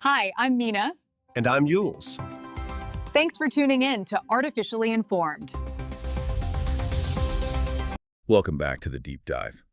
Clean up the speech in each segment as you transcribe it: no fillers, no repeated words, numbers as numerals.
Hi, I'm Mina. And I'm Yules. Thanks for tuning in to Artificially Informed. Welcome back to the Deep Dive.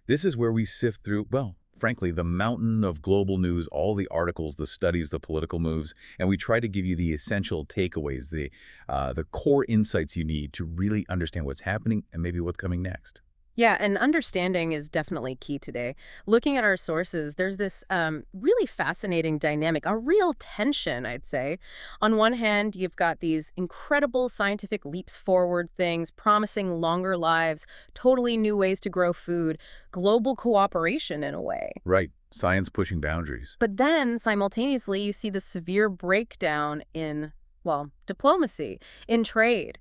This is where we sift through, well, frankly, the mountain of global news, all the articles, the studies, the political moves, and we try to give you the essential takeaways, the core insights you need to really understand what's happening and maybe what's coming next. Yeah, and understanding is definitely key today. Looking at our sources, there's this really fascinating dynamic, a real tension, I'd say. On one hand, you've got these incredible scientific leaps forward things, promising longer lives, totally new ways to grow food, global cooperation in a way. Right, science pushing boundaries. But then, simultaneously, you see the severe breakdown in, well, diplomacy, in trade.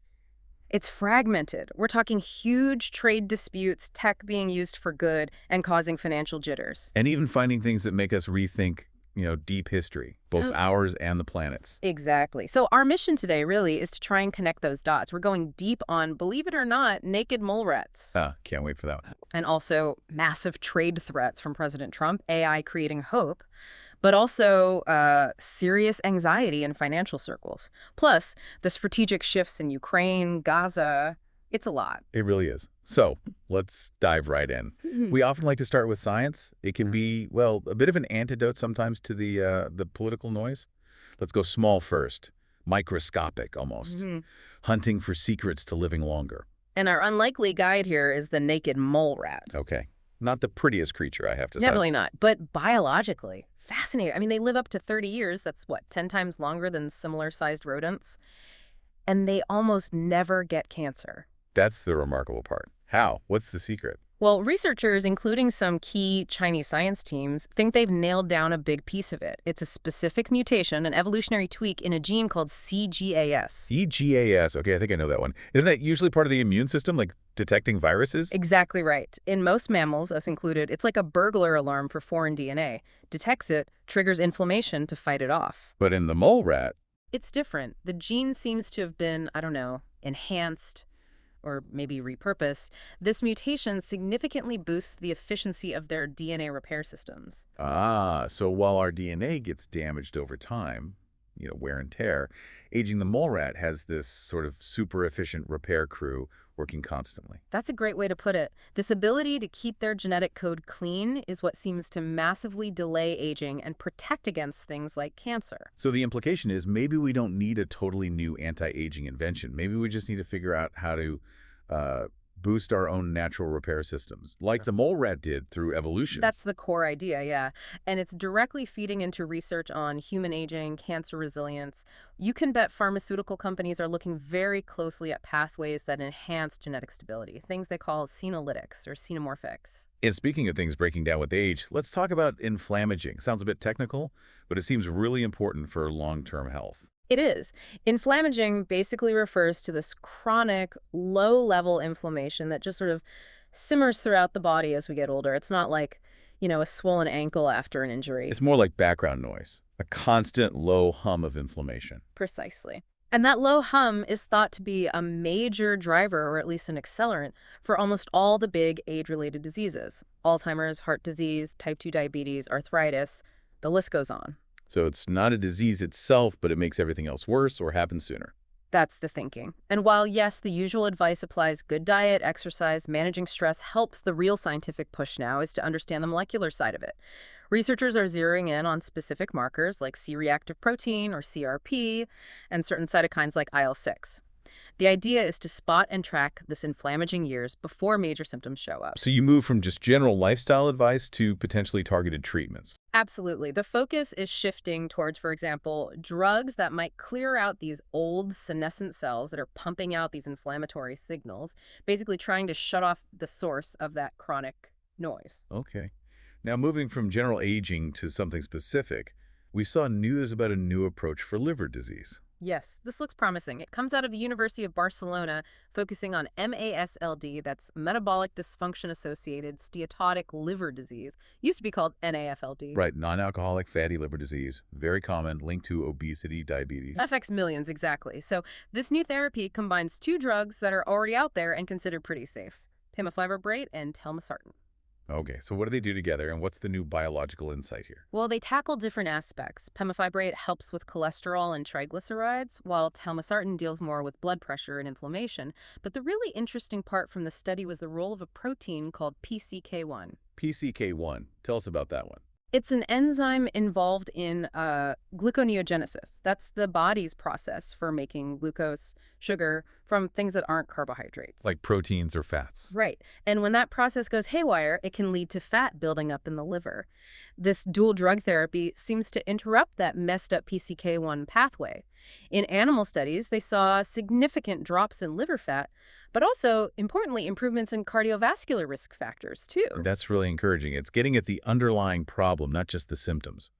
It's fragmented. We're talking huge trade disputes, tech being used for good, and causing financial jitters. And even finding things that make us rethink, deep history, both ours and the planet's. Exactly. So our mission today really is to try and connect those dots. We're going deep on, believe it or not, naked mole rats. Can't wait for that one. And also massive trade threats from President Trump, AI creating hope, but also serious anxiety in financial circles. Plus, the strategic shifts in Ukraine, Gaza, it's a lot. It really is. So let's dive right in. We often like to start with science. It can be, well, a bit of an antidote sometimes to the political noise. Let's go small first, microscopic almost, hunting for secrets to living longer. And our unlikely guide here is the naked mole rat. Okay. Not the prettiest creature, I have to say. Definitely not, but biologically. Fascinating. I mean, they live up to 30 years. That's, what, 10 times longer than similar-sized rodents? And they almost never get cancer. That's the remarkable part. How? What's the secret? Well, researchers, including some key Chinese science teams, think they've nailed down a big piece of it. It's a specific mutation, an evolutionary tweak in a gene called CGAS. CGAS. Okay, I think I know that one. Isn't that usually part of the immune system, like detecting viruses? Exactly right. In most mammals, us included, it's like a burglar alarm for foreign DNA. Detects it, triggers inflammation to fight it off. But in the mole rat... It's different. The gene seems to have been, I don't know, enhanced or maybe repurposed. This mutation significantly boosts the efficiency of their DNA repair systems. So while our DNA gets damaged over time, wear and tear, aging the mole rat has this sort of super efficient repair crew working constantly. That's a great way to put it. This ability to keep their genetic code clean is what seems to massively delay aging and protect against things like cancer. So the implication is maybe we don't need a totally new anti-aging invention. Maybe we just need to figure out how to boost our own natural repair systems, like the mole rat did through evolution. That's the core idea, yeah. And it's directly feeding into research on human aging, cancer resilience. You can bet pharmaceutical companies are looking very closely at pathways that enhance genetic stability, things they call senolytics or xenomorphics. And speaking of things breaking down with age, let's talk about inflammaging. Sounds a bit technical, but it seems really important for long-term health. It is. Inflammaging basically refers to this chronic, low-level inflammation that just sort of simmers throughout the body as we get older. It's not like, a swollen ankle after an injury. It's more like background noise, a constant low hum of inflammation. Precisely. And that low hum is thought to be a major driver, or at least an accelerant, for almost all the big age-related diseases. Alzheimer's, heart disease, type 2 diabetes, arthritis, the list goes on. So it's not a disease itself, but it makes everything else worse or happen sooner. That's the thinking. And while, yes, the usual advice applies, good diet, exercise, managing stress helps, the real scientific push now is to understand the molecular side of it. Researchers are zeroing in on specific markers like C-reactive protein or CRP and certain cytokines like IL-6. The idea is to spot and track this inflammaging years before major symptoms show up. So you move from just general lifestyle advice to potentially targeted treatments. Absolutely. The focus is shifting towards, for example, drugs that might clear out these old senescent cells that are pumping out these inflammatory signals, basically trying to shut off the source of that chronic noise. Okay. Now, moving from general aging to something specific, we saw news about a new approach for liver disease. Yes, this looks promising. It comes out of the University of Barcelona, focusing on MASLD, that's metabolic dysfunction-associated steatotic liver disease. Used to be called NAFLD. Right, non-alcoholic fatty liver disease, very common, linked to obesity, diabetes. Affects millions, exactly. So this new therapy combines two drugs that are already out there and considered pretty safe, pimaflevobrate and telmisartan. Okay, so what do they do together, and what's the new biological insight here? Well, they tackle different aspects. Pemafibrate helps with cholesterol and triglycerides, while telmisartan deals more with blood pressure and inflammation. But the really interesting part from the study was the role of a protein called PCK1. PCK1. Tell us about that one. It's an enzyme involved in gluconeogenesis. That's the body's process for making glucose, sugar, from things that aren't carbohydrates. Like proteins or fats. Right. And when that process goes haywire, it can lead to fat building up in the liver. This dual drug therapy seems to interrupt that messed up PCK1 pathway. In animal studies, they saw significant drops in liver fat, but also, importantly, improvements in cardiovascular risk factors, too. That's really encouraging. It's getting at the underlying problem, not just the symptoms.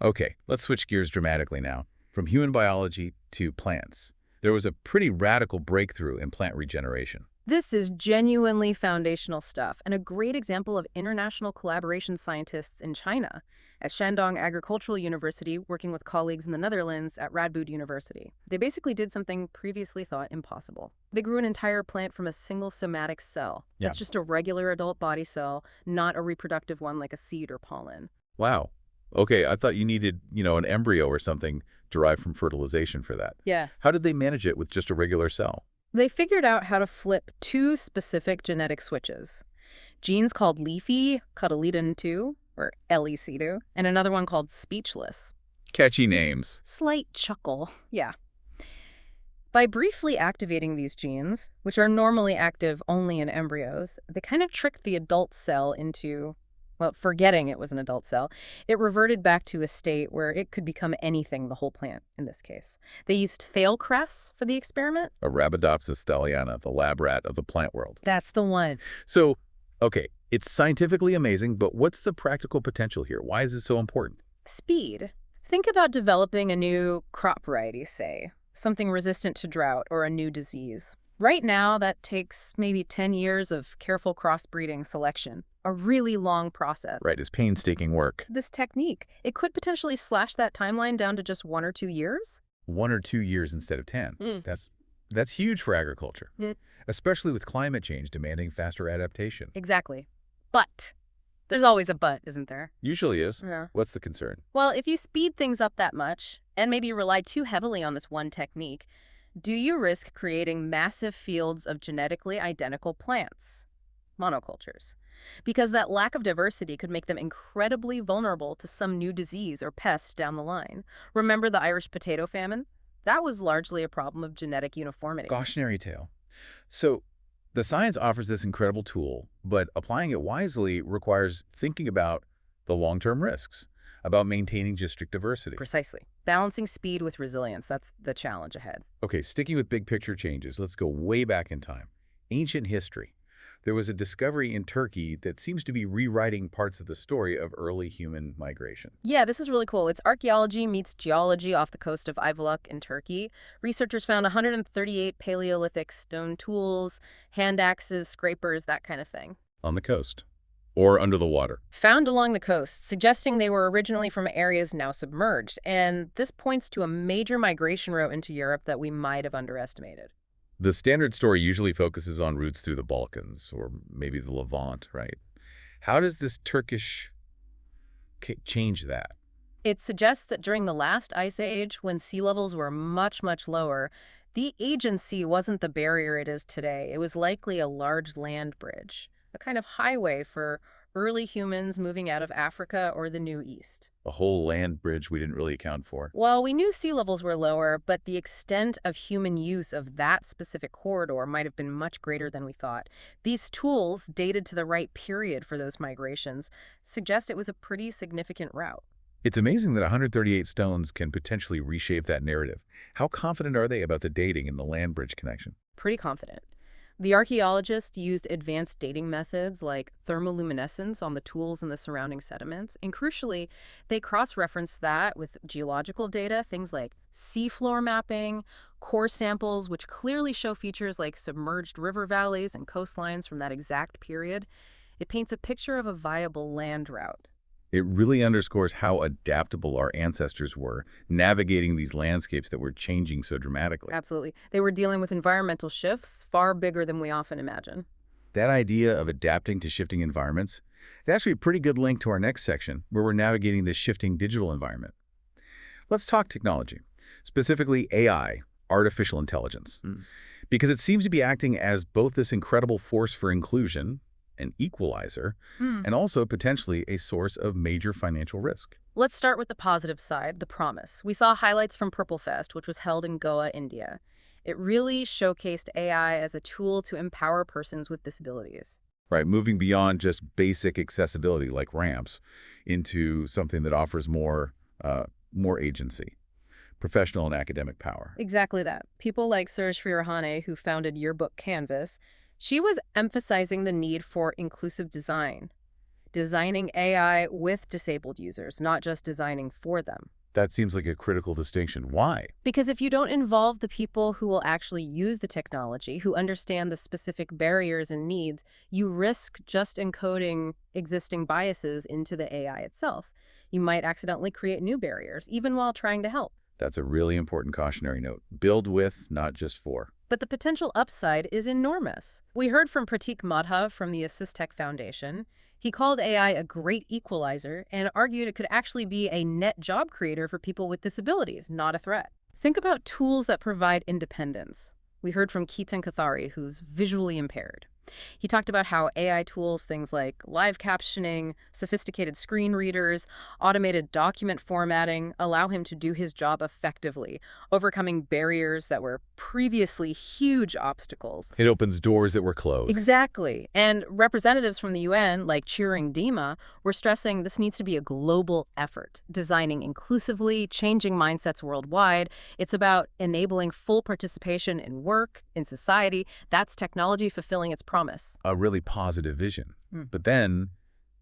Okay, let's switch gears dramatically now. From human biology to plants. There was a pretty radical breakthrough in plant regeneration. This is genuinely foundational stuff and a great example of international collaboration scientists in China, at Shandong Agricultural University working with colleagues in the Netherlands at Radboud University. They basically did something previously thought impossible. They grew an entire plant from a single somatic cell. Yeah. That's just a regular adult body cell, not a reproductive one like a seed or pollen. Wow. Okay, I thought you needed, an embryo or something derived from fertilization for that. Yeah. How did they manage it with just a regular cell? They figured out how to flip two specific genetic switches. Genes called leafy, cotyledon-2, or LEC2, and another one called speechless. Catchy names. Slight chuckle. Yeah. By briefly activating these genes, which are normally active only in embryos, they kind of tricked the adult cell into, forgetting it was an adult cell. It reverted back to a state where it could become anything, the whole plant, in this case. They used fail cress for the experiment. Arabidopsis thaliana, the lab rat of the plant world. That's the one. So, okay, it's scientifically amazing, but what's the practical potential here? Why is this so important? Speed. Think about developing a new crop variety, say, something resistant to drought or a new disease. Right now, that takes maybe 10 years of careful crossbreeding selection, a really long process. Right, it's painstaking work. This technique, it could potentially slash that timeline down to just 1 or 2 years. 1 or 2 years instead of 10. That's huge for agriculture, especially with climate change demanding faster adaptation. Exactly. But there's always a but, isn't there? Usually is. Yeah. What's the concern? Well, if you speed things up that much, and maybe rely too heavily on this one technique, do you risk creating massive fields of genetically identical plants, monocultures? Because that lack of diversity could make them incredibly vulnerable to some new disease or pest down the line. Remember the Irish potato famine? That was largely a problem of genetic uniformity. Cautionary tale. So, the science offers this incredible tool, but applying it wisely requires thinking about the long-term risks, about maintaining just strict diversity. Precisely. Balancing speed with resilience, that's the challenge ahead. Okay, sticking with big picture changes, let's go way back in time. Ancient history. There was a discovery in Turkey that seems to be rewriting parts of the story of early human migration. Yeah, this is really cool. It's archaeology meets geology off the coast of Ayvalık in Turkey. Researchers found 138 Paleolithic stone tools, hand axes, scrapers, that kind of thing. On the coast. Or under the water. Found along the coast, suggesting they were originally from areas now submerged. And this points to a major migration route into Europe that we might have underestimated. The standard story usually focuses on routes through the Balkans, or maybe the Levant, right? How does this Turkish change that? It suggests that during the last ice age, when sea levels were much, much lower, the agency wasn't the barrier it is today. It was likely a large land bridge, a kind of highway for early humans moving out of Africa or the New East. A whole land bridge we didn't really account for. Well, we knew sea levels were lower, but the extent of human use of that specific corridor might have been much greater than we thought. These tools, dated to the right period for those migrations, suggest it was a pretty significant route. It's amazing that 138 stones can potentially reshape that narrative. How confident are they about the dating and the land bridge connection? Pretty confident. The archaeologists used advanced dating methods like thermoluminescence on the tools and the surrounding sediments, and crucially, they cross-referenced that with geological data, things like seafloor mapping, core samples, which clearly show features like submerged river valleys and coastlines from that exact period. It paints a picture of a viable land route. It really underscores how adaptable our ancestors were, navigating these landscapes that were changing so dramatically. Absolutely. They were dealing with environmental shifts far bigger than we often imagine. That idea of adapting to shifting environments, It's actually a pretty good link to our next section, where we're navigating this shifting digital environment. Let's talk technology, specifically AI, artificial intelligence, because it seems to be acting as both this incredible force for inclusion, an equalizer, and also potentially a source of major financial risk. Let's start with the positive side, the promise. We saw highlights from Purple Fest, which was held in Goa, India. It really showcased AI as a tool to empower persons with disabilities. Right, moving beyond just basic accessibility like ramps into something that offers more agency, professional and academic power. Exactly that. People like Suraj Srirahane, who founded Yearbook Canvas, she was emphasizing the need for inclusive design, designing AI with disabled users, not just designing for them. That seems like a critical distinction. Why? Because if you don't involve the people who will actually use the technology, who understand the specific barriers and needs, you risk just encoding existing biases into the AI itself. You might accidentally create new barriers, even while trying to help. That's a really important cautionary note. Build with, not just for. But the potential upside is enormous. We heard from Pratik Madhav from the AssistTech Foundation. He called AI a great equalizer and argued it could actually be a net job creator for people with disabilities, not a threat. Think about tools that provide independence. We heard from Ketan Kathari, who's visually impaired. He talked about how AI tools, things like live captioning, sophisticated screen readers, automated document formatting, allow him to do his job effectively, overcoming barriers that were previously huge obstacles. It opens doors that were closed. Exactly. And representatives from the UN, like Chiring Dima, were stressing this needs to be a global effort, designing inclusively, changing mindsets worldwide. It's about enabling full participation in work, in society. That's technology fulfilling its promise. A really positive vision. But then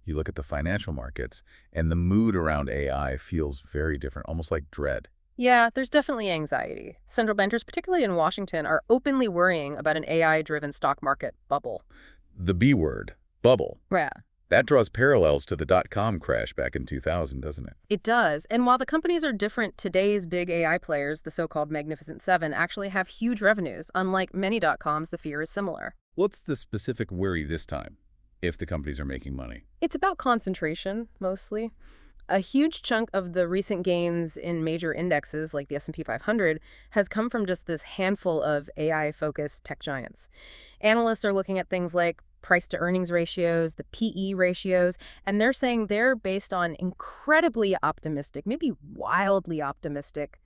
you look at the financial markets, and the mood around AI feels very different, almost like dread. Yeah, there's definitely anxiety. Central bankers, particularly in Washington, are openly worrying about an AI-driven stock market bubble. The B word, bubble. Yeah. That draws parallels to the dot-com crash back in 2000, doesn't it? It does. And while the companies are different, today's big AI players, the so-called Magnificent Seven, actually have huge revenues. Unlike many dot-coms, the fear is similar. What's the specific worry this time, if the companies are making money? It's about concentration, mostly. A huge chunk of the recent gains in major indexes, like the S&P 500, has come from just this handful of AI-focused tech giants. Analysts are looking at things like price-to-earnings ratios, the PE ratios, and they're saying they're based on incredibly optimistic, maybe wildly optimistic,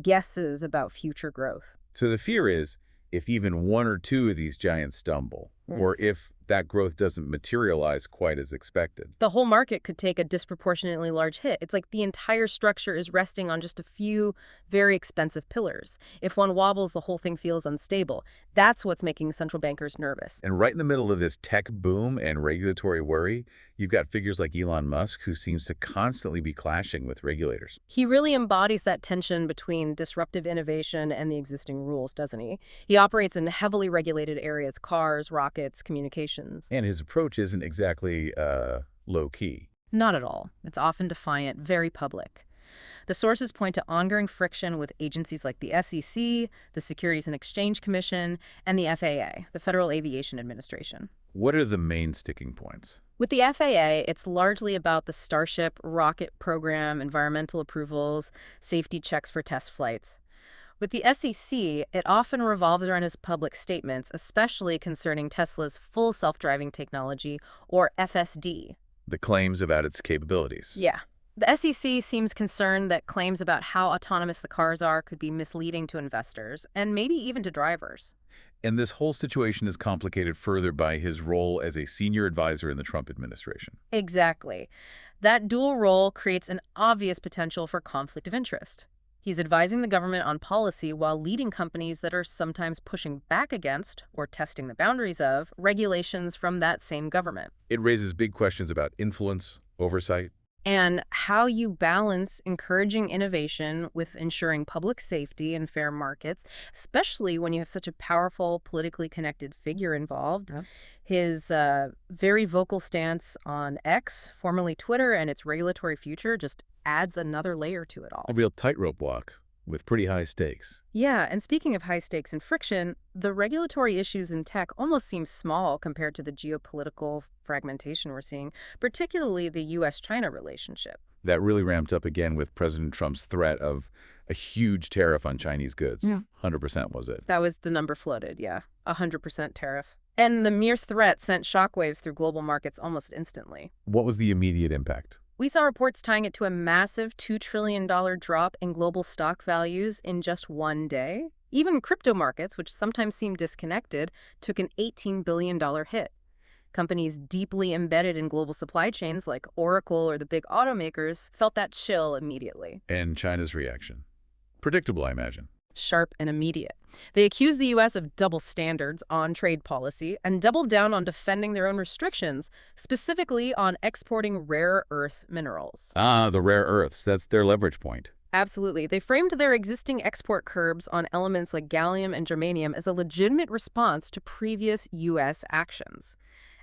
guesses about future growth. So the fear is, if even one or two of these giants stumble, or if that growth doesn't materialize quite as expected, the whole market could take a disproportionately large hit. It's like the entire structure is resting on just a few very expensive pillars. If one wobbles, the whole thing feels unstable. That's what's making central bankers nervous. And right in the middle of this tech boom and regulatory worry, you've got figures like Elon Musk, who seems to constantly be clashing with regulators. He really embodies that tension between disruptive innovation and the existing rules, doesn't he? He operates in heavily regulated areas, cars, rockets, communications. And his approach isn't exactly low-key. Not at all. It's often defiant, very public. The sources point to ongoing friction with agencies like the SEC, the Securities and Exchange Commission, and the FAA, the Federal Aviation Administration. What are the main sticking points? With the FAA, it's largely about the Starship rocket program, environmental approvals, safety checks for test flights. With the SEC, it often revolves around his public statements, especially concerning Tesla's full self-driving technology, or FSD. The claims about its capabilities. Yeah. The SEC seems concerned that claims about how autonomous the cars are could be misleading to investors, and maybe even to drivers. And this whole situation is complicated further by his role as a senior advisor in the Trump administration. Exactly. That dual role creates an obvious potential for conflict of interest. He's advising the government on policy while leading companies that are sometimes pushing back against, or testing the boundaries of, regulations from that same government. It raises big questions about influence, oversight, and how you balance encouraging innovation with ensuring public safety and fair markets, especially when you have such a powerful, politically connected figure involved. Yep. His very vocal stance on X, formerly Twitter, and its regulatory future just adds another layer to it all. A real tightrope walk. with pretty high stakes. Yeah, and speaking of high stakes and friction, the regulatory issues in tech almost seem small compared to the geopolitical fragmentation we're seeing, particularly the U.S.-China relationship. That really ramped up again with President Trump's threat of a huge tariff on Chinese goods. Yeah. 100% was it. That was the number floated, yeah. 100% tariff. And the mere threat sent shockwaves through global markets almost instantly. What was the immediate impact? We saw reports tying it to a massive $2 trillion drop in global stock values in just one day. Even crypto markets, which sometimes seem disconnected, took an $18 billion hit. Companies deeply embedded in global supply chains like Oracle or the big automakers felt that chill immediately. And China's reaction? Predictable, I imagine. Sharp and immediate. They accused the U.S. of double standards on trade policy and doubled down on defending their own restrictions, specifically on exporting rare earth minerals. Ah, the rare earths. That's their leverage point. Absolutely. They framed their existing export curbs on elements like gallium and germanium as a legitimate response to previous U.S. actions.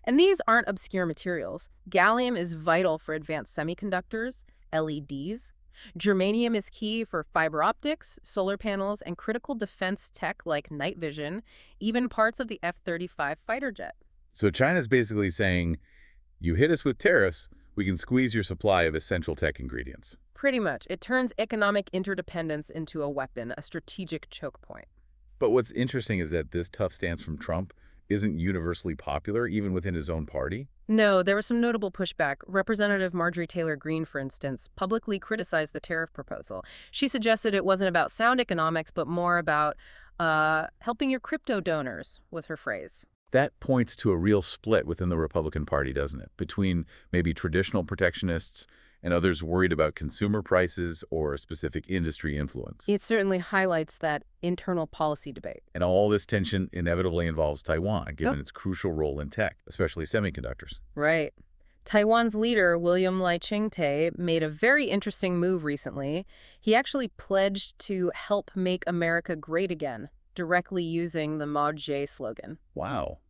And these aren't obscure materials. Gallium is vital for advanced semiconductors, LEDs. Germanium is key for fiber optics, solar panels, and critical defense tech like night vision, even parts of the F-35 fighter jet. So China's basically saying, you hit us with tariffs, we can squeeze your supply of essential tech ingredients. Pretty much. It turns economic interdependence into a weapon, a strategic choke point. But what's interesting is that this tough stance from Trump isn't universally popular, even within his own party. No, there was some notable pushback. Representative Marjorie Taylor Greene, for instance, publicly criticized the tariff proposal. She suggested it wasn't about sound economics, but more about helping your crypto donors, was her phrase. That points to a real split within the Republican Party, doesn't it? Between maybe traditional protectionists and others worried about consumer prices or specific industry influence. It certainly highlights that internal policy debate. And all this tension inevitably involves Taiwan, given its crucial role in tech, especially semiconductors. Right. Taiwan's leader, William Lai Ching-te, made a very interesting move recently. He actually pledged to help make America great again, directly using the Mao Zedong slogan. Wow.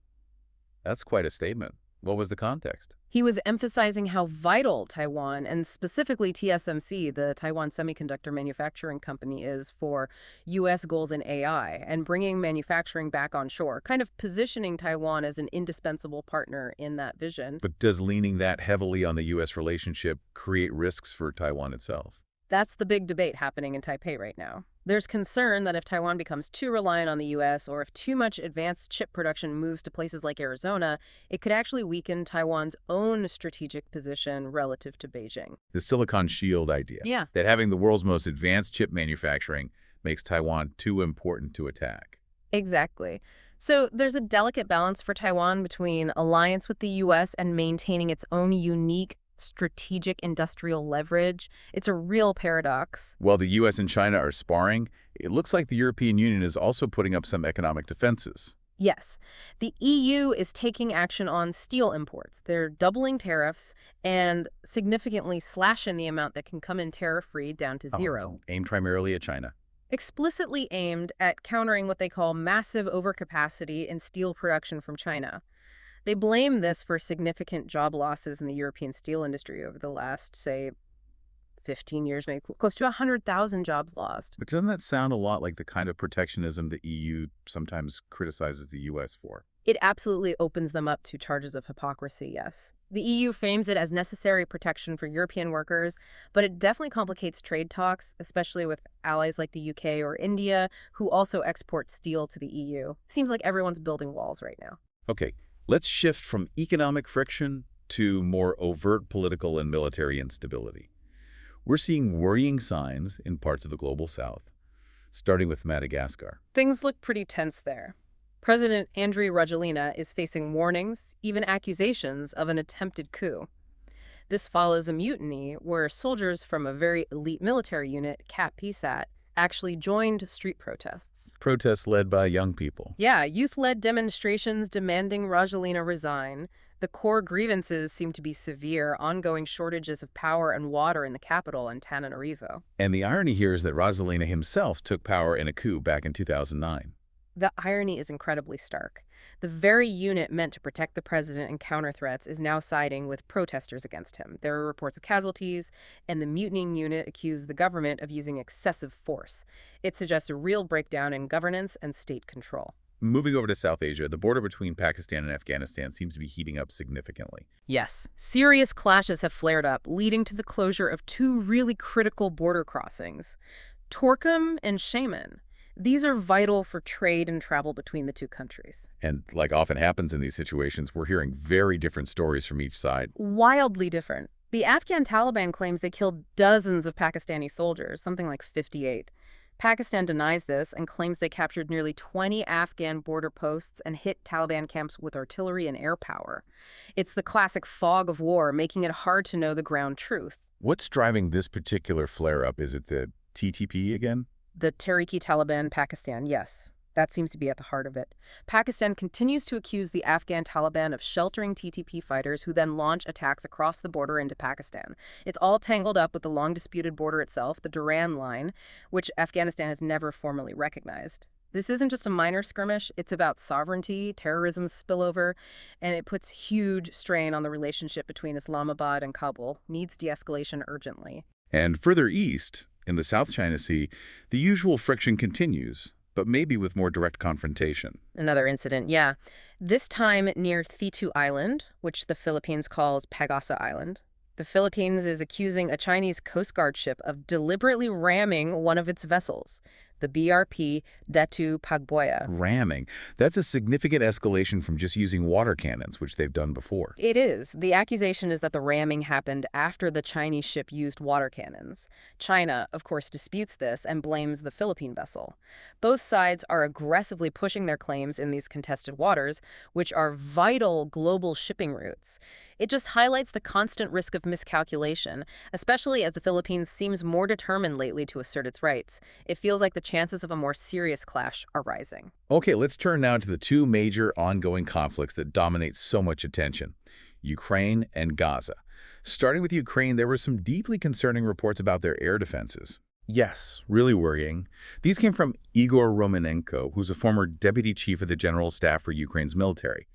That's quite a statement. What was the context? He was emphasizing how vital Taiwan, and specifically TSMC, the Taiwan Semiconductor Manufacturing Company, is for U.S. goals in AI and bringing manufacturing back on shore, kind of positioning Taiwan as an indispensable partner in that vision. But does leaning that heavily on the U.S. relationship create risks for Taiwan itself? That's the big debate happening in Taipei right now. There's concern that if Taiwan becomes too reliant on the U.S. or if too much advanced chip production moves to places like Arizona, it could actually weaken Taiwan's own strategic position relative to Beijing. The Silicon Shield idea. Yeah. That having the world's most advanced chip manufacturing makes Taiwan too important to attack. Exactly. So there's a delicate balance for Taiwan between alliance with the U.S. and maintaining its own unique strategic industrial leverage. It's a real paradox. While the U.S. and China are sparring, it looks like the European Union is also putting up some economic defenses. Yes. The EU is taking action on steel imports. They're doubling tariffs and significantly slashing the amount that can come in tariff-free down to zero. Aimed primarily at China. Explicitly aimed at countering what they call massive overcapacity in steel production from China. They blame this for significant job losses in the European steel industry over the last, say, 15 years, maybe close to 100,000 jobs lost. But doesn't that sound a lot like the kind of protectionism the EU sometimes criticizes the U.S. for? It absolutely opens them up to charges of hypocrisy, yes. The EU frames it as necessary protection for European workers, but it definitely complicates trade talks, especially with allies like the UK or India, who also export steel to the EU. Seems like everyone's building walls right now. Okay. Let's shift from economic friction to more overt political and military instability. We're seeing worrying signs in parts of the global south, starting with Madagascar. Things look pretty tense there. President Andry Rajoelina is facing warnings, even accusations of an attempted coup. This follows a mutiny where soldiers from a very elite military unit, CAP-PSAT, actually joined street protests. Protests led by young people. Yeah, youth-led demonstrations demanding Rajoelina resign. The core grievances seem to be severe, ongoing shortages of power and water in the capital, Antananarivo. And the irony here is that Rajoelina himself took power in a coup back in 2009. The irony is incredibly stark. The very unit meant to protect the president and counter threats is now siding with protesters against him. There are reports of casualties, and the mutinying unit accused the government of using excessive force. It suggests a real breakdown in governance and state control. Moving over to South Asia, the border between Pakistan and Afghanistan seems to be heating up significantly. Yes, serious clashes have flared up, leading to the closure of two really critical border crossings, Torkham and Shaman. These are vital for trade and travel between the two countries. And like often happens in these situations, we're hearing very different stories from each side. Wildly different. The Afghan Taliban claims they killed dozens of Pakistani soldiers, something like 58. Pakistan denies this and claims they captured nearly 20 Afghan border posts and hit Taliban camps with artillery and air power. It's the classic fog of war, making it hard to know the ground truth. What's driving this particular flare-up? Is it the TTP again? The Tehrik-i-Taliban Pakistan, yes. That seems to be at the heart of it. Pakistan continues to accuse the Afghan Taliban of sheltering TTP fighters who then launch attacks across the border into Pakistan. It's all tangled up with the long-disputed border itself, the Durand Line, which Afghanistan has never formally recognized. This isn't just a minor skirmish, it's about sovereignty, terrorism spillover, and it puts huge strain on the relationship between Islamabad and Kabul. Needs de-escalation urgently. And further east, in the South China Sea, the usual friction continues, but maybe with more direct confrontation. Another incident, yeah. This time near Thitu Island, which the Philippines calls Pagasa Island. The Philippines is accusing a Chinese Coast Guard ship of deliberately ramming one of its vessels, the BRP Datu Pagboya. Ramming. That's a significant escalation from just using water cannons, which they've done before. It is. The accusation is that the ramming happened after the Chinese ship used water cannons. China, of course, disputes this and blames the Philippine vessel. Both sides are aggressively pushing their claims in these contested waters, which are vital global shipping routes. It just highlights the constant risk of miscalculation, especially as the Philippines seems more determined lately to assert its rights. It feels like the chances of a more serious clash are rising. Okay, let's turn now to the two major ongoing conflicts that dominate so much attention, Ukraine and Gaza. Starting with Ukraine, there were some deeply concerning reports about their air defenses. Yes, really worrying. These came from Igor Romanenko, who's a former deputy chief of the General Staff for Ukraine's military.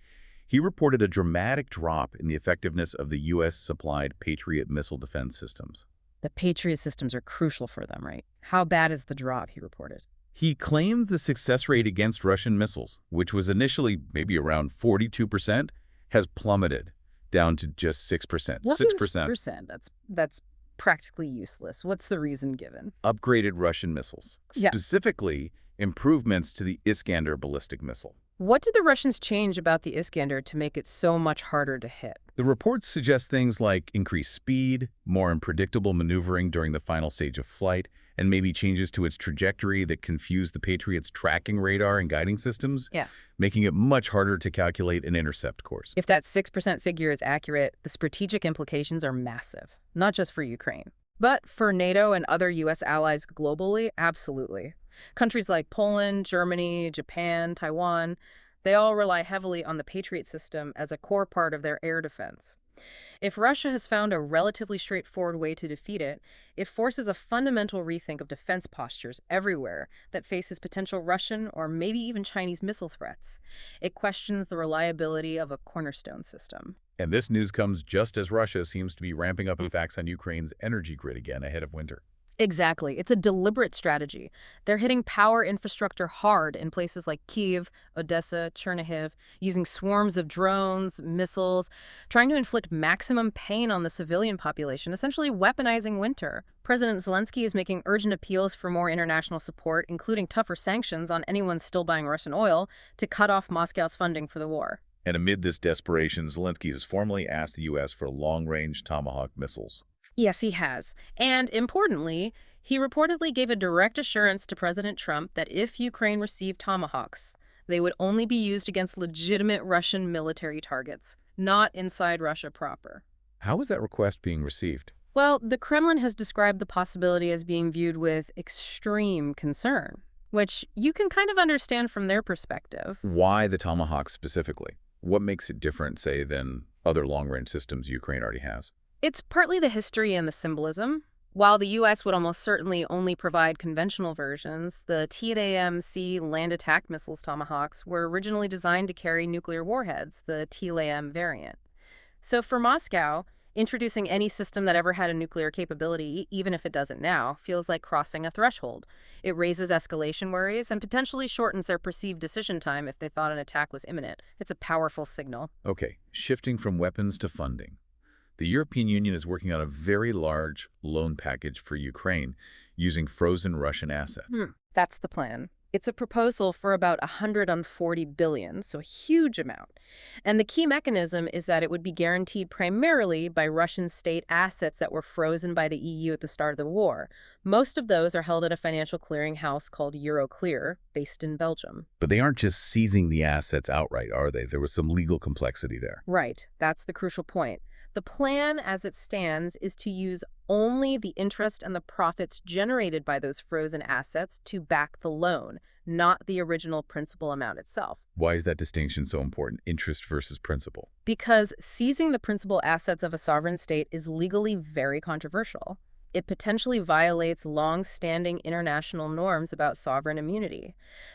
He reported a dramatic drop in the effectiveness of the U.S.-supplied Patriot missile defense systems. The Patriot systems are crucial for them, right? How bad is the drop, he reported? He claimed the success rate against Russian missiles, which was initially maybe around 42%, has plummeted down to just 6%. What 6%. Is 6%? That's practically useless. What's the reason given? Upgraded Russian missiles, Yeah. specifically improvements to the Iskander ballistic missile. What did the Russians change about the Iskander to make it so much harder to hit? The reports suggest things like increased speed, more unpredictable maneuvering during the final stage of flight, and maybe changes to its trajectory that confuse the Patriot's tracking radar and guiding systems, making it much harder to calculate an intercept course. If that 6% figure is accurate, the strategic implications are massive, not just for Ukraine, but for NATO and other U.S. allies globally, absolutely. Countries like Poland, Germany, Japan, Taiwan, they all rely heavily on the Patriot system as a core part of their air defense. If Russia has found a relatively straightforward way to defeat it, it forces a fundamental rethink of defense postures everywhere that faces potential Russian or maybe even Chinese missile threats. It questions the reliability of a cornerstone system. And this news comes just as Russia seems to be ramping up attacks on Ukraine's energy grid again ahead of winter. Exactly. It's a deliberate strategy. They're hitting power infrastructure hard in places like Kyiv, Odessa, Chernihiv, using swarms of drones, missiles, trying to inflict maximum pain on the civilian population, essentially weaponizing winter. President Zelensky is making urgent appeals for more international support, including tougher sanctions on anyone still buying Russian oil, to cut off Moscow's funding for the war. And amid this desperation, Zelensky has formally asked the U.S. for long-range Tomahawk missiles. Yes, he has. And importantly, he reportedly gave a direct assurance to President Trump that if Ukraine received Tomahawks, they would only be used against legitimate Russian military targets, not inside Russia proper. How is that request being received? Well, the Kremlin has described the possibility as being viewed with extreme concern, which you can kind of understand from their perspective. Why the Tomahawk specifically? What makes it different, say, than other long-range systems Ukraine already has? It's partly the history and the symbolism. While the U.S. would almost certainly only provide conventional versions, the TLAM-C land attack missiles Tomahawks were originally designed to carry nuclear warheads, the TLAM variant. So for Moscow, introducing any system that ever had a nuclear capability, even if it doesn't now, feels like crossing a threshold. It raises escalation worries and potentially shortens their perceived decision time if they thought an attack was imminent. It's a powerful signal. Okay, shifting from weapons to funding. The European Union is working on a very large loan package for Ukraine using frozen Russian assets. That's the plan. It's a proposal for about $140 billion, so a huge amount. And the key mechanism is that it would be guaranteed primarily by Russian state assets that were frozen by the EU at the start of the war. Most of those are held at a financial clearinghouse called Euroclear, based in Belgium. But they aren't just seizing the assets outright, are they? There was some legal complexity there. Right. That's the crucial point. The plan, as it stands, is to use only the interest and the profits generated by those frozen assets to back the loan, not the original principal amount itself. Why is that distinction so important, interest versus principal? Because seizing the principal assets of a sovereign state is legally very controversial. It potentially violates long-standing international norms about sovereign immunity.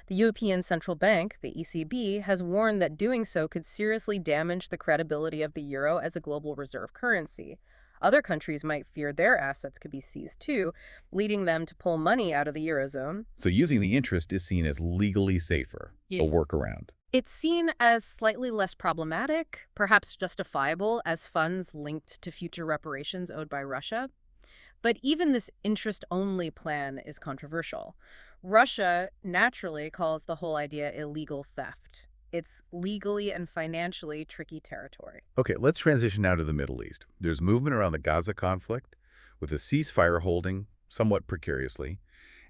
The European Central Bank, the ECB, has warned that doing so could seriously damage the credibility of the euro as a global reserve currency. Other countries might fear their assets could be seized too, leading them to pull money out of the eurozone. So using the interest is seen as legally safer, a workaround. It's seen as slightly less problematic, perhaps justifiable, as funds linked to future reparations owed by Russia. But even this interest-only plan is controversial. Russia naturally calls the whole idea illegal theft. It's legally and financially tricky territory. Okay, let's transition now to the Middle East. There's movement around the Gaza conflict, with a ceasefire holding somewhat precariously,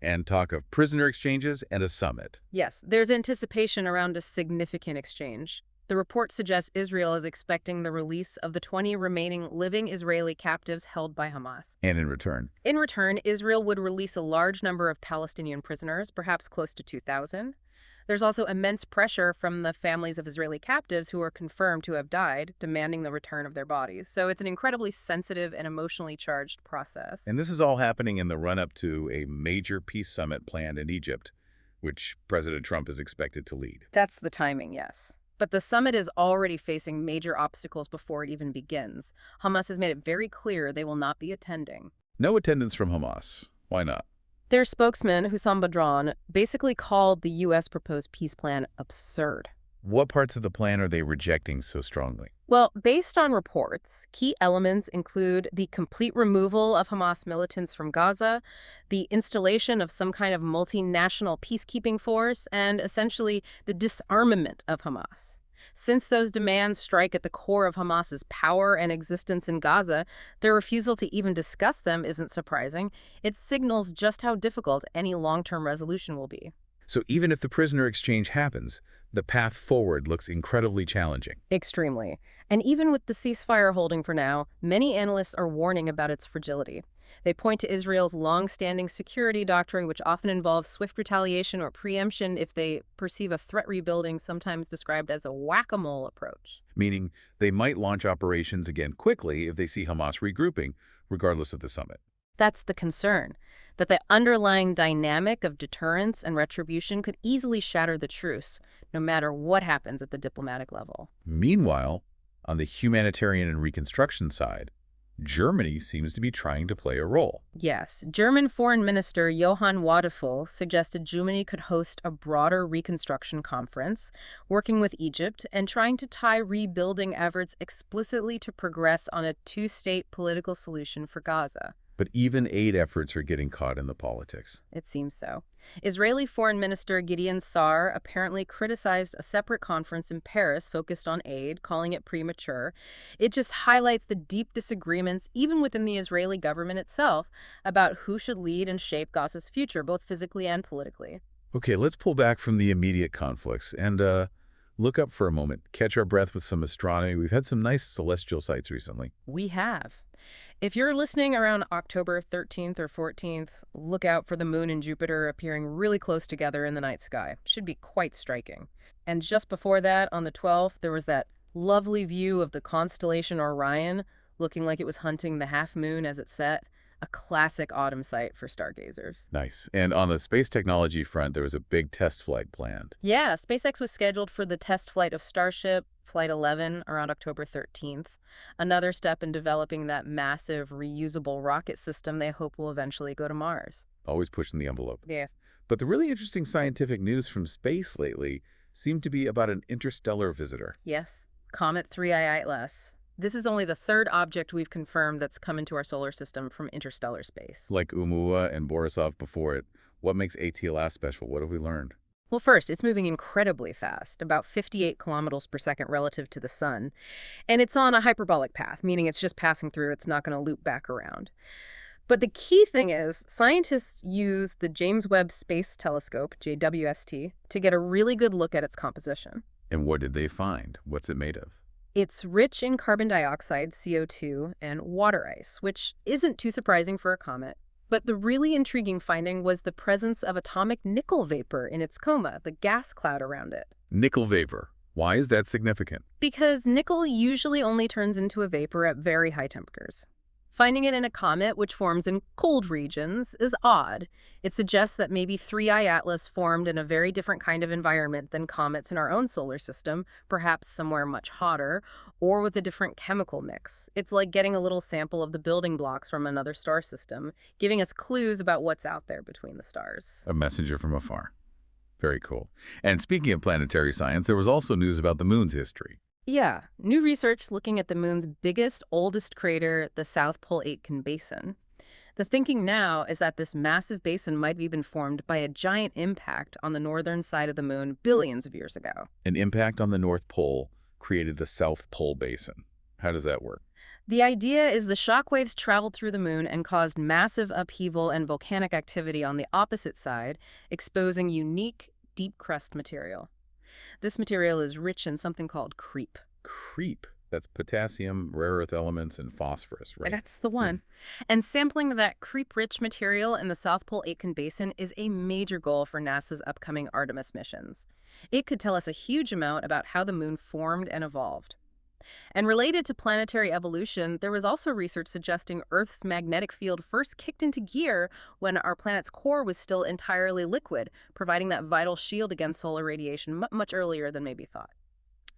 and talk of prisoner exchanges and a summit. Yes, there's anticipation around a significant exchange. The report suggests Israel is expecting the release of the 20 remaining living Israeli captives held by Hamas. And in return? In return, Israel would release a large number of Palestinian prisoners, perhaps close to 2,000. There's also immense pressure from the families of Israeli captives who are confirmed to have died, demanding the return of their bodies. So it's an incredibly sensitive and emotionally charged process. And this is all happening in the run-up to a major peace summit planned in Egypt, which President Trump is expected to lead. That's the timing, yes. But the summit is already facing major obstacles before it even begins. Hamas has made it very clear they will not be attending. No attendance from Hamas. Why not? Their spokesman, Hussam Badran, basically called the U.S. proposed peace plan absurd. What parts of the plan are they rejecting so strongly? Well, based on reports, key elements include the complete removal of Hamas militants from Gaza, the installation of some kind of multinational peacekeeping force, and essentially the disarmament of Hamas. Since those demands strike at the core of Hamas's power and existence in Gaza, their refusal to even discuss them isn't surprising. It signals just how difficult any long-term resolution will be. So even if the prisoner exchange happens, the path forward looks incredibly challenging. Extremely. And even with the ceasefire holding for now, many analysts are warning about its fragility. They point to Israel's long-standing security doctrine, which often involves swift retaliation or preemption if they perceive a threat rebuilding, sometimes described as a whack-a-mole approach. Meaning they might launch operations again quickly if they see Hamas regrouping, regardless of the summit. That's the concern, that the underlying dynamic of deterrence and retribution could easily shatter the truce, no matter what happens at the diplomatic level. Meanwhile, on the humanitarian and reconstruction side, Germany seems to be trying to play a role. Yes, German Foreign Minister Johann Wadephul suggested Germany could host a broader reconstruction conference, working with Egypt and trying to tie rebuilding efforts explicitly to progress on a two-state political solution for Gaza. But even aid efforts are getting caught in the politics. It seems so. Israeli Foreign Minister Gideon Sa'ar apparently criticized a separate conference in Paris focused on aid, calling it premature. It just highlights the deep disagreements, even within the Israeli government itself, about who should lead and shape Gaza's future, both physically and politically. Okay, let's pull back from the immediate conflicts and look up for a moment, catch our breath with some astronomy. We've had some nice celestial sights recently. We have. If you're listening around October 13th or 14th, look out for the moon and Jupiter appearing really close together in the night sky. Should be quite striking. And just before that, on the 12th, there was that lovely view of the constellation Orion, looking like it was hunting the half moon as it set. a classic autumn sight for stargazers. Nice. And on the space technology front, there was a big test flight planned. Yeah, SpaceX was scheduled for the test flight of Starship, Flight 11, around October 13th. Another step in developing that massive, reusable rocket system they hope will eventually go to Mars. Always pushing the envelope. Yeah. But the really interesting scientific news from space lately seemed to be about an interstellar visitor. Yes, Comet 3I Atlas. This is only the third object we've confirmed that's come into our solar system from interstellar space. Like Oumuamua and Borisov before it, what makes ATLAS special? What have we learned? Well, first, it's moving incredibly fast, about 58 kilometers per second relative to the sun. And it's on a hyperbolic path, meaning it's just passing through. It's not going to loop back around. But the key thing is, scientists use the James Webb Space Telescope, JWST, to get a really good look at its composition. And what did they find? What's it made of? It's rich in carbon dioxide, CO2, and water ice, which isn't too surprising for a comet. But the really intriguing finding was the presence of atomic nickel vapor in its coma, the gas cloud around it. Nickel vapor. Why is that significant? Because nickel usually only turns into a vapor at very high temperatures. Finding it in a comet, which forms in cold regions, is odd. It suggests that maybe 3I Atlas formed in a very different kind of environment than comets in our own solar system, perhaps somewhere much hotter, or with a different chemical mix. It's like getting a little sample of the building blocks from another star system, giving us clues about what's out there between the stars. A messenger from afar. Very cool. And speaking of planetary science, there was also news about the moon's history. Yeah, new research looking at the moon's biggest, oldest crater, the South Pole Aitken Basin. The thinking now is that this massive basin might have been formed by a giant impact on the northern side of the moon billions of years ago. An impact on the North Pole created the South Pole Basin. How does that work? The idea is the shock waves traveled through the moon and caused massive upheaval and volcanic activity on the opposite side, exposing unique, deep crust material. This material is rich in something called creep. Creep. That's potassium, rare earth elements, and phosphorus, right? That's the one. And sampling that creep-rich material in the South Pole Aitken Basin is a major goal for NASA's upcoming Artemis missions. It could tell us a huge amount about how the moon formed and evolved. And related to planetary evolution, there was also research suggesting Earth's magnetic field first kicked into gear when our planet's core was still entirely liquid, providing that vital shield against solar radiation much earlier than maybe thought.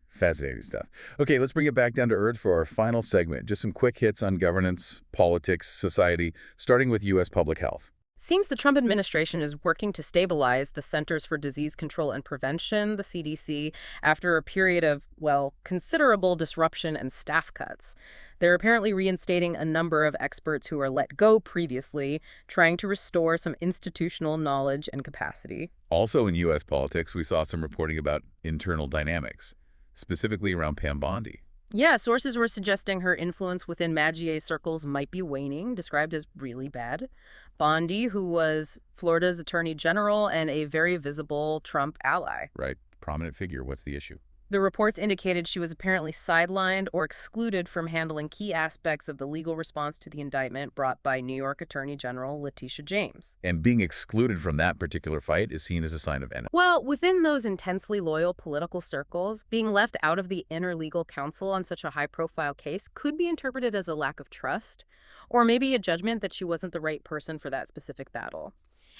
Fascinating stuff. Okay, let's bring it back down to earth for our final segment. Just some quick hits on governance, politics, society, starting with U.S. public health. Seems the Trump administration is working to stabilize the Centers for Disease Control and Prevention, the CDC, after a period of, well, considerable disruption and staff cuts. They're apparently reinstating a number of experts who were let go previously, trying to restore some institutional knowledge and capacity. Also in U.S. politics, we saw some reporting about internal dynamics, specifically around Pam Bondi. Yeah, sources were suggesting her influence within Maggier circles might be waning, described as really bad. Bondi, who was Florida's attorney general and a very visible Trump ally. Right. Prominent figure. What's the issue? The reports indicated she was apparently sidelined or excluded from handling key aspects of the legal response to the indictment brought by New York Attorney General Letitia James. And being excluded from that particular fight is seen as a sign of enmity. Well, within those intensely loyal political circles, being left out of the inner legal counsel on such a high-profile case could be interpreted as a lack of trust, or maybe a judgment that she wasn't the right person for that specific battle.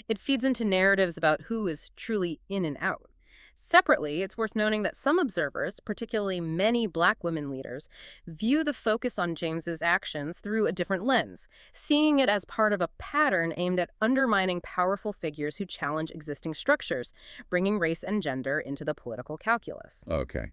It feeds into narratives about who is truly in and out. Separately, it's worth noting that some observers, particularly many Black women leaders, view the focus on James's actions through a different lens, seeing it as part of a pattern aimed at undermining powerful figures who challenge existing structures, bringing race and gender into the political calculus. Okay.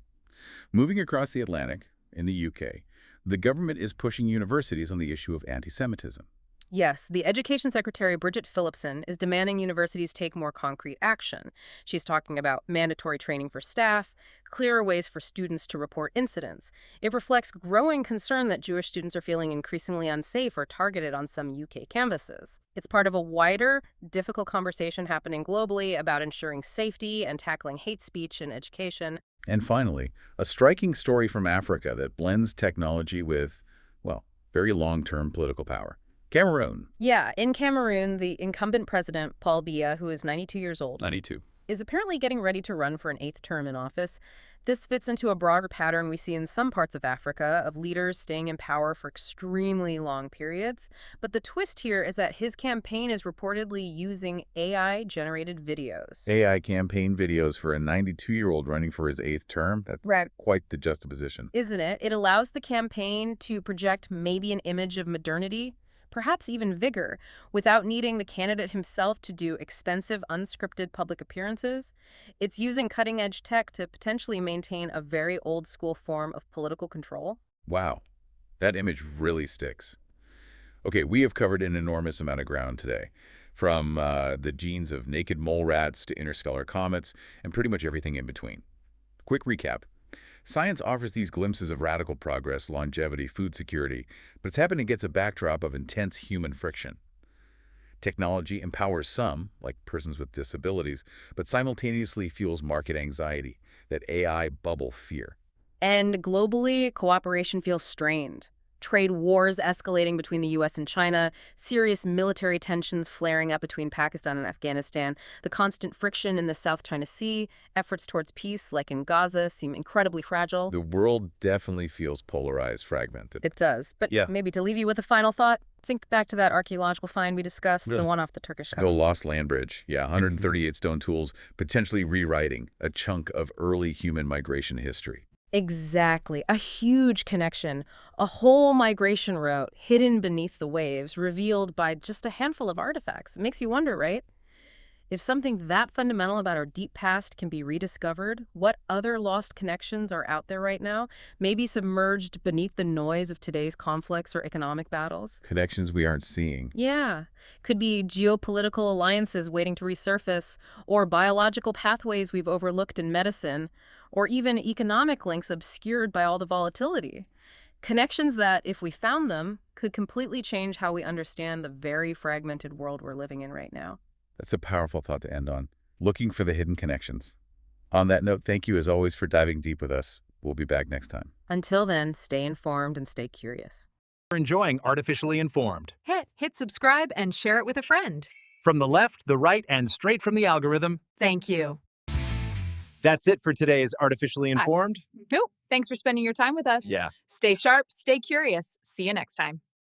Moving across the Atlantic, in the UK, the government is pushing universities on the issue of anti-Semitism. Yes, the Education Secretary, Bridget Phillipson, is demanding universities take more concrete action. She's talking about mandatory training for staff, clearer ways for students to report incidents. It reflects growing concern that Jewish students are feeling increasingly unsafe or targeted on some UK campuses. It's part of a wider, difficult conversation happening globally about ensuring safety and tackling hate speech in education. And finally, a striking story from Africa that blends technology with, well, very long-term political power. Cameroon. Yeah, in Cameroon, the incumbent president, Paul Biya, who is 92 years old, 92. is apparently getting ready to run for an 8th term in office. This fits into a broader pattern we see in some parts of Africa of leaders staying in power for extremely long periods. But the twist here is that his campaign is reportedly using AI-generated videos. AI campaign videos for a 92-year-old running for his 8th term? That's Right. quite the juxtaposition. Isn't it? It allows the campaign to project maybe an image of modernity, perhaps even vigor, without needing the candidate himself to do expensive, unscripted public appearances. It's using cutting-edge tech to potentially maintain a very old-school form of political control. Wow, that image really sticks. Okay, we have covered an enormous amount of ground today, from the genes of naked mole rats to interstellar comets, and pretty much everything in between. Quick recap. Science offers these glimpses of radical progress, longevity, food security, but it's happening against a backdrop of intense human friction. Technology empowers some, like persons with disabilities, but simultaneously fuels market anxiety, that AI bubble fear. And globally, cooperation feels strained. Trade wars escalating between the U.S. and China, serious military tensions flaring up between Pakistan and Afghanistan, the constant friction in the South China Sea, efforts towards peace, like in Gaza, seem incredibly fragile. The world definitely feels polarized, fragmented. It does. But Yeah. maybe to leave you with a final thought, think back to that archaeological find we discussed, Really? the one off the Turkish The coast. lost land bridge, yeah, 138 stone tools, potentially rewriting a chunk of early human migration history. Exactly. A huge connection. A whole migration route hidden beneath the waves, revealed by just a handful of artifacts. It makes you wonder, right? If something that fundamental about our deep past can be rediscovered, what other lost connections are out there right now, maybe submerged beneath the noise of today's conflicts or economic battles? Connections we aren't seeing. Yeah. Could be geopolitical alliances waiting to resurface, or biological pathways we've overlooked in medicine, or even economic links obscured by all the volatility. Connections that, if we found them, could completely change how we understand the very fragmented world we're living in right now. That's a powerful thought to end on. Looking for the hidden connections. On that note, thank you as always for diving deep with us. We'll be back next time. Until then, stay informed and stay curious. For enjoying Artificially Informed. Hit subscribe and share it with a friend. From the left, the right, and straight from the algorithm. Thank you. That's it for today's Artificially Informed. Nope. Thanks for spending your time with us. Yeah. Stay sharp, stay curious. See you next time.